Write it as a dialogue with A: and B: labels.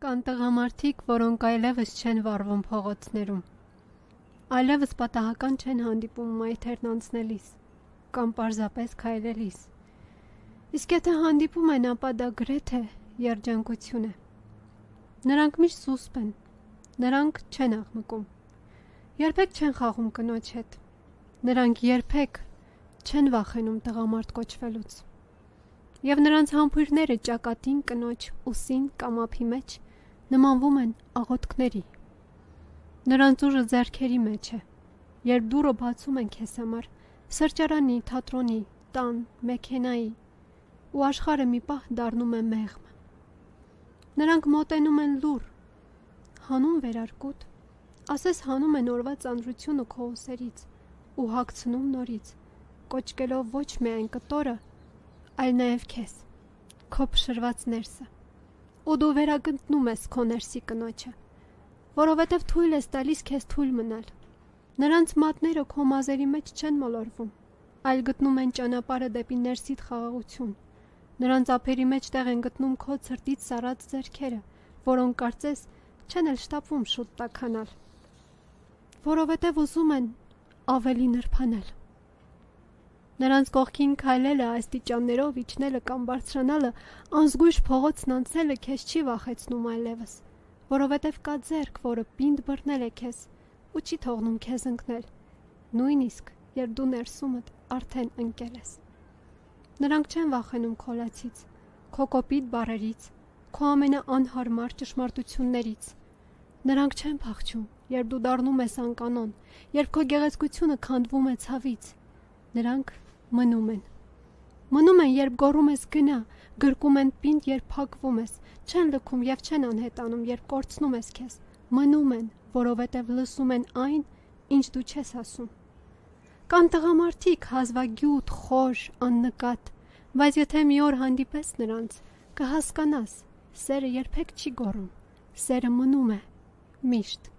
A: Կան տղամարդիկ, որոնք այլևս չեն վառվում փողոցներում, այլևս պատահական չեն հանդիպում մայթերն անցնելիս կամ պարզապես քայլելիս, իսկ եթե հանդիպում են, ապա դա գրեթե երջանկություն է։ Նրանք միշտ սուսպ են, նրանք չեն աղմկում, երբեք չեն խաղում կնոջ հետ, նրանք երբեք չեն վախենում տղամարդ կոչվելուց, և նրանց համբույրները ճակատին, կնոջ ուսին կամ ափի մեջ նմանվում են աղոթքների։ Նրանց ուժը ձեռքերի մեջ է, երբ դուռը բացում են քեզ համար, սրճարանի, թատրոնի, տան, մեքենայի, ու աշխարհը մի պահ դառնում է մեղմ։ Նրանք մոտենում են լուռ, հանում վերարկուտ, ասես հանում են օրվա ծանրությունը քո ուսերից ու հագցնում նորից, կոճկելով ոչ միայն կտորը, այլ նաև քեզ, քո փշրված ներսը, ու դու վերագտնում ես քո ներսի կնոջը, որովհետև թույլ ես տալիս քեզ թույլ մնալ։ Նրանց մատները քո մազերի մեջ չեն մոլորվում, այլ գտնում են ճանապարհը դեպի ներսիդ խաղաղություն։ Նրանց ափերի մեջ տեղ են գտնում քո ցրտից սառած ձեռքերը, որոնք կարծես չեն էլ շտապվում շուտ տաքանալ, որովհետև ուզում են ավելի նրբանել։ Նրանց կողքին քայլելը, աստիճաններով իջնելը կամ բարձրանալը, անզգույշ փողոցն անցնելը քեզ չի վախեցնում այլևս, որովհետև կա ձեռք, որը պինդ բռնել է քեզ ու չի թողնում քեզ ընկնել, նույնիսկ երբ դու ներսումդ արդեն ընկել ես։ Նրանք չեն վախենում քո լացից, քո կոպիտ բառերից, քո ամենաանհարմար ճշմարտություններից։ Նրանք չեն փախչում, երբ դու դառնում ես անկանոն, երբ քո գեղեցկությունը քանդվում է ցավից։ Նրանք մնում են։ Մնում են, երբ գոռում ես գնա, գրկում են պինդ, երբ փակվում ես, չեն լքում և չեն անհետանում, երբ կորցնում ես քեզ։ Մնում են, որովհետև լսում են այն, ինչ դու չես ասում։ Կան տղամարդիկ, հազվագյուտ, խոր, աննկատ, բայց եթե մի օր հանդիպես նրանց, կհասկանաս, սերը երբեք չի գոռում, սերը մնում է, միշտ։